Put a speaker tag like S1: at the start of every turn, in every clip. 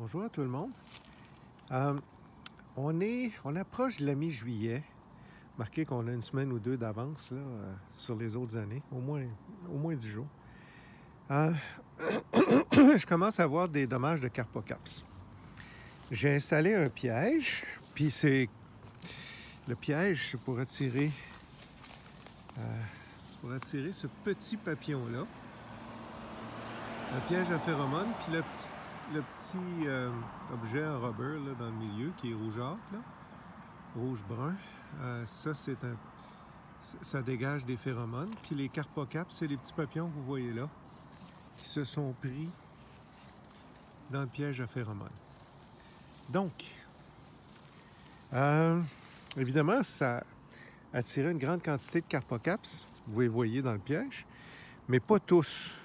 S1: Bonjour à tout le monde. On approche de la mi-juillet, marqué qu'on a une semaine ou deux d'avance sur les autres années, au moins 10 jours. Je commence à avoir des dommages de carpocaps. J'ai installé un piège, puis le piège c'est pour attirer ce petit papillon-là. Un piège à phéromones, puis le petit objet en rubber là, dans le milieu qui est rougeâtre, rouge-brun, ça dégage des phéromones. Puis les carpocaps, c'est les petits papillons que vous voyez là, qui se sont pris dans le piège à phéromones. Donc, évidemment, ça a attiré une grande quantité de carpocaps, vous les voyez dans le piège, mais pas tous.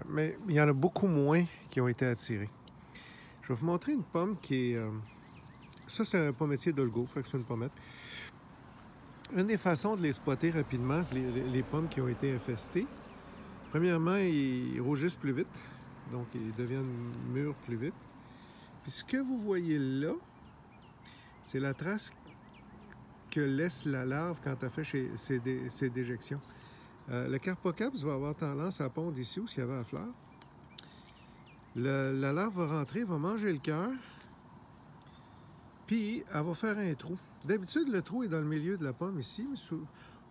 S1: Mais il y en a beaucoup moins qui ont été attirés. Je vais vous montrer une pomme qui est... ça, c'est un pommetier d'Olgo, fait que c'est une pommette. Une des façons de les spotter rapidement, c'est les pommes qui ont été infestées. Premièrement, ils rougissent plus vite, donc ils deviennent mûrs plus vite. Puis ce que vous voyez là, c'est la trace que laisse la larve quand elle fait ses déjections. Le carpocaps va avoir tendance à pondre ici où il y avait la fleur. La larve va rentrer, va manger le cœur, puis elle va faire un trou. D'habitude, le trou est dans le milieu de la pomme ici.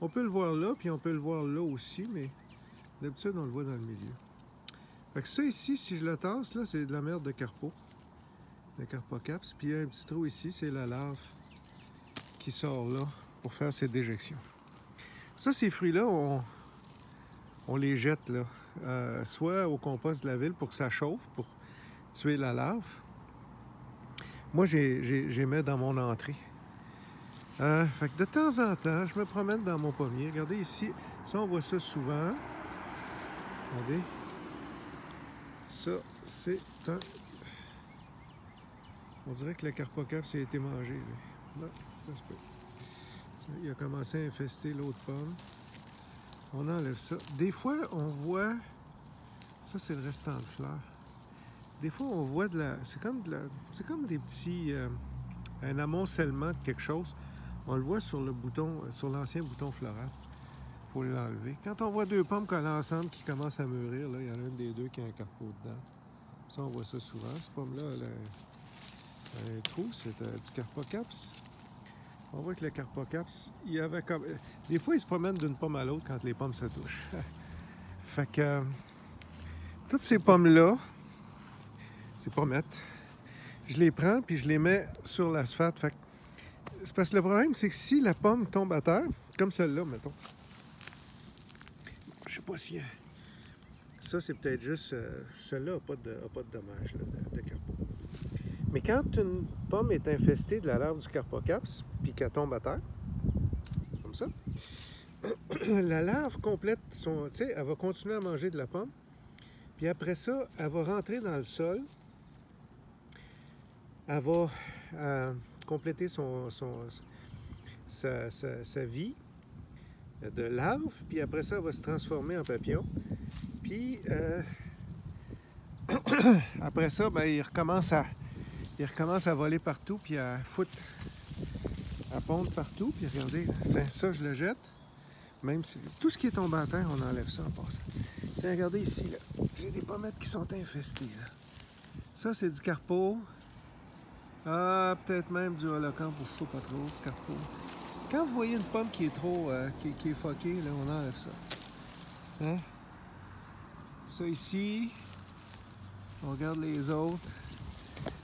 S1: On peut le voir là, puis on peut le voir là aussi, mais d'habitude, on le voit dans le milieu. Fait que ça ici, si je le tasse, là, c'est de la merde de carpocaps. Puis il y a un petit trou ici, c'est la larve qui sort là pour faire ses déjections. Ça, ces fruits-là, on les jette là, soit au compost de la ville pour que ça chauffe, pour tuer la larve. Moi, j'ai mets dans mon entrée. Fait que de temps en temps, je me promène dans mon pommier. Regardez ici, ça, on voit ça souvent. Regardez. Ça, c'est un... On dirait que le carpocaps a été mangé. Là. Ça se peut. Il a commencé à infester l'autre pomme. On enlève ça. Des fois, on voit... Ça, c'est le restant de fleurs. Des fois, on voit de la... C'est comme des petits... un amoncellement de quelque chose. On le voit sur le bouton, sur l'ancien bouton floral. Il faut l'enlever. Quand on voit deux pommes collées ensemble qui commencent à mûrir, là, il y en a une des deux qui a un carpeau dedans. Ça, on voit ça souvent. Cette pomme-là, elle a un trou. C'est du carpocaps. On voit que le carpocaps, il y avait comme... Des fois, il se promène d'une pomme à l'autre quand les pommes se touchent. Fait que... toutes ces pommes-là, ces pommettes, je les prends puis je les mets sur l'asphalte. Fait que... c'est parce que le problème, c'est que si la pomme tombe à terre, comme celle-là, mettons, je sais pas si... Ça, c'est peut-être juste... celle-là n'a pas de dommage là, de carpo. Mais quand une pomme est infestée de la larve du carpocaps, puis qu'elle tombe à terre, comme ça, la larve complète son... Tu sais, elle va continuer à manger de la pomme, puis après ça, elle va rentrer dans le sol, elle va compléter sa vie de larve, puis après ça, elle va se transformer en papillon. Puis, après ça, ben, il recommence à voler partout, puis à pondre partout. Puis regardez, ça, je le jette. Même si tout ce qui est tombé à terre, on enlève ça en passant. Tiens, regardez ici, là. J'ai des pommettes qui sont infestées, là. Ça, c'est du carpo. Peut-être même du holocampe, ou je sais pas trop, du carpo. Quand vous voyez une pomme qui est trop, qui est foquée, là, on enlève ça. Tiens. Ça ici. On regarde les autres.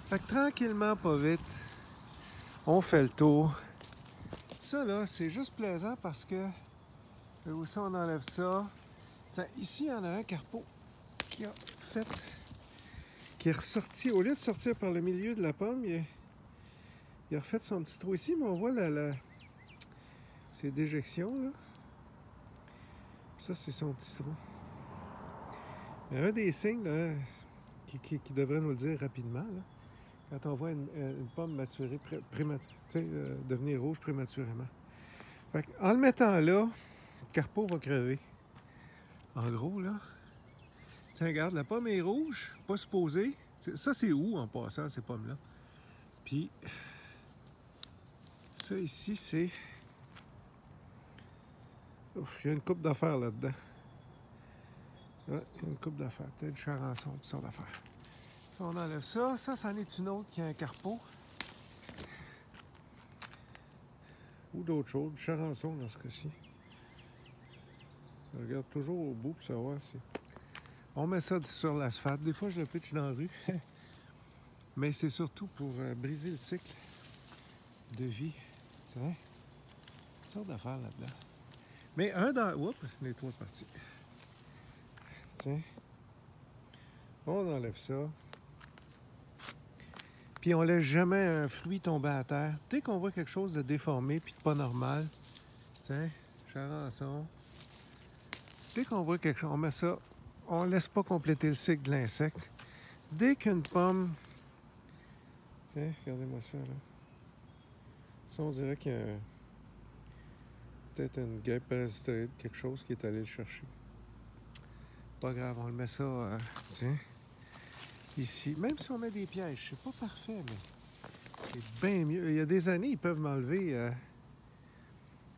S1: Fait que tranquillement, pas vite, on fait le tour. Ça, là, c'est juste plaisant parce que... aussi, on enlève ça. Tiens, ici, il y en a un carpo qui est ressorti. Au lieu de sortir par le milieu de la pomme, il a refait son petit trou ici, mais on voit ses déjections, là. Ça, c'est son petit trou. Mais un des signes, là, qui devrait nous le dire rapidement, là, quand on voit une pomme maturer, devenir rouge prématurément. Fait en le mettant là, le carpo va crever. En gros, là, Tiens, regarde, la pomme est rouge, pas supposée. Ça, c'est où en passant, ces pommes-là? Puis, ça ici, c'est... Il y a une coupe d'affaires là-dedans. Ouais, il y a une coupe d'affaires. Peut-être du charançon, toutes sortes d'affaires. Ça, on enlève ça. Ça, c'en est une autre qui a un carpeau. Ou d'autres choses. Du charançon dans ce cas-ci. Je regarde toujours au bout pour savoir si... On met ça sur l'asphalte. Des fois, je le pitche dans la rue. Mais c'est surtout pour briser le cycle de vie. Tiens, toutes sortes d'affaires là-dedans. Mais un dans... Oups, c'est les trois parties. Tiens. On enlève ça. Puis on laisse jamais un fruit tomber à terre. Dès qu'on voit quelque chose de déformé puis de pas normal, tiens, charançon. Dès qu'on voit quelque chose, on met ça, on laisse pas compléter le cycle de l'insecte. Dès qu'une pomme... Tiens, regardez-moi ça, là. Ça, on dirait qu'il y a peut-être une guêpe parasitoïde, quelque chose qui est allé le chercher. Pas grave, on le met ça, tiens, ici. Même si on met des pièges, c'est pas parfait, mais c'est bien mieux. Il y a des années, ils peuvent m'enlever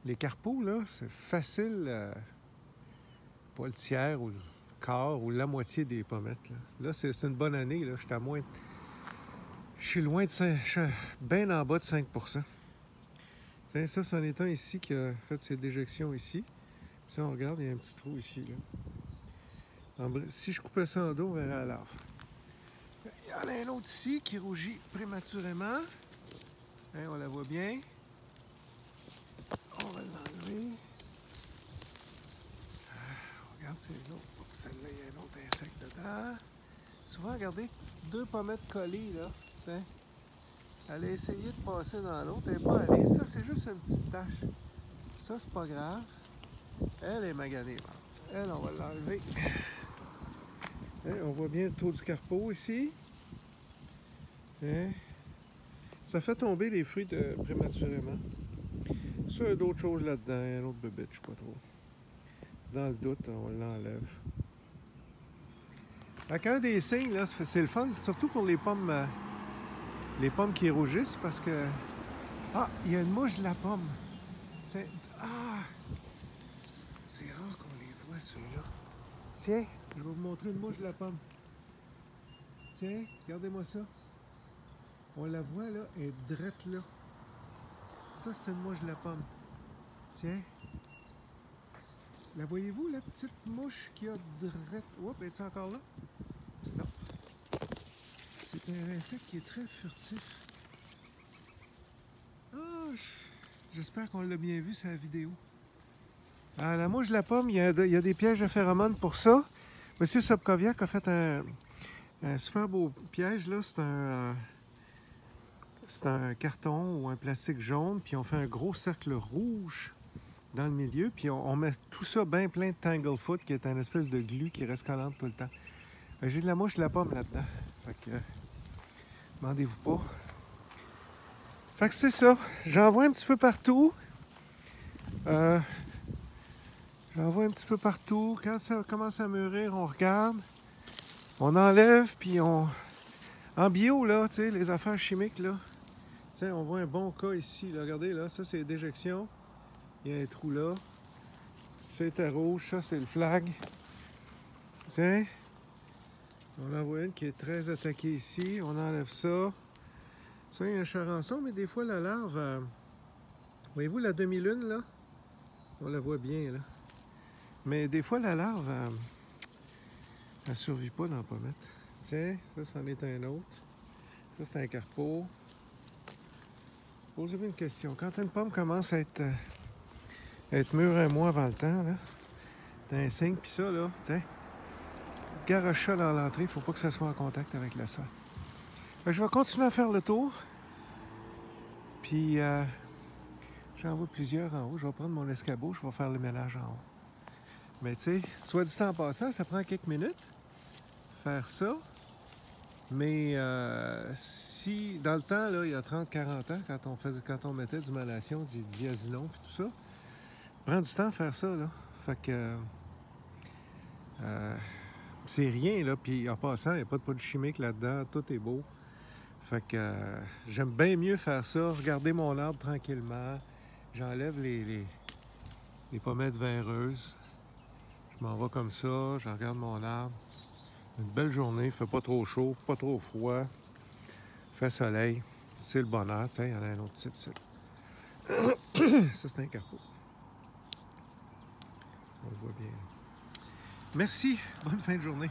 S1: les carpeaux, là. C'est facile, pas le tiers ou le quart ou la moitié des pommettes, là. Là, c'est une bonne année, là. J'étais à moins... Je suis loin de 5... Je suis bien en bas de 5%. Tiens, ça, c'en est un ici qui a fait ses déjections ici. Si on regarde, il y a un petit trou ici, là. Si je coupais ça en dos, on verrait la larve. Il y en a un autre ici qui rougit prématurément. Hein, on la voit bien. On va l'enlever. On regarde ces autres. Oh, celle-là, il y a un autre insecte dedans. Souvent, regardez, deux pommettes collées, là. Tiens. Elle a essayé de passer dans l'autre, elle n'est pas allée. Ça, c'est juste une petite tache. Ça, c'est pas grave. Elle est maganée. Elle, on va l'enlever. On voit bien le taux du carpeau ici. Tiens. Ça fait tomber les fruits prématurément. Ça, il y a d'autres choses là-dedans. Il y a un autre bébé, je ne sais pas trop. Dans le doute, on l'enlève. Un des signes, là, c'est le fun, surtout pour les pommes qui rougissent, parce que... Ah, il y a une mouche de la pomme. Tiens. Ah! C'est rare qu'on les voit, ceux-là. Tiens, je vais vous montrer une mouche de la pomme. Tiens, regardez-moi ça. On la voit, là, elle est drette là. Ça, c'est une mouche de la pomme. Tiens. La voyez-vous, la petite mouche qui a drette... Oups, est-elle encore là? Non. C'est un insecte qui est très furtif. Ah, j'espère qu'on l'a bien vu sur la vidéo. À la mouche de la pomme, il y a des pièges de phéromones pour ça. Monsieur Sobkowiak a fait un super beau piège, là. C'est un carton ou un plastique jaune, puis on fait un gros cercle rouge dans le milieu, puis on met tout ça bien plein de Tanglefoot, qui est une espèce de glu qui reste collante tout le temps. J'ai de la mouche de la pomme là-dedans. Fait que, demandez-vous pas. Fait que c'est ça. J'en vois un petit peu partout. J'en vois un petit peu partout. Quand ça commence à mûrir, on regarde. On enlève, puis on... En bio, là, tu sais, les affaires chimiques, là. Tiens, on voit un bon cas ici. Là. Regardez, là, ça, c'est déjection. Il y a un trou là. C'était rouge, ça, c'est le flag. Tiens. On en voit une qui est très attaquée ici. On enlève ça. Ça, il y a un charançon, mais des fois, la larve... Voyez-vous la demi-lune, là? On la voit bien, là. Mais des fois, la larve, elle ne survit pas dans la pommette. Tiens, ça, c'en est un autre. Ça, c'est un carpeau. Posez-vous une question. Quand une pomme commence à être mûre un mois avant le temps, là, t'as un signe, puis ça, là, tiens, garoche ça dans l'entrée, il ne faut pas que ça soit en contact avec le sol. Je vais continuer à faire le tour. Puis, j'en vois plusieurs en haut. Je vais prendre mon escabeau, je vais faire le ménage en haut. Mais tu sais, soit dit en passant, ça prend quelques minutes faire ça. Mais si, dans le temps, là, il y a 30-40 ans, quand on mettait du Malathion, du diazinon et tout ça, prend du temps à faire ça, là. Fait que c'est rien, là. Puis en passant, il n'y a pas de produits chimiques là-dedans. Tout est beau. Fait que j'aime bien mieux faire ça. Regarder mon arbre tranquillement. J'enlève les pommettes véreuses. Je m'en vais comme ça. Je regarde mon arbre. Une belle journée. Il fait pas trop chaud, pas trop froid. Il fait soleil. C'est le bonheur. Tiens, il y en a un autre petit site. Ça, c'est un carpeau. On le voit bien. Merci. Bonne fin de journée.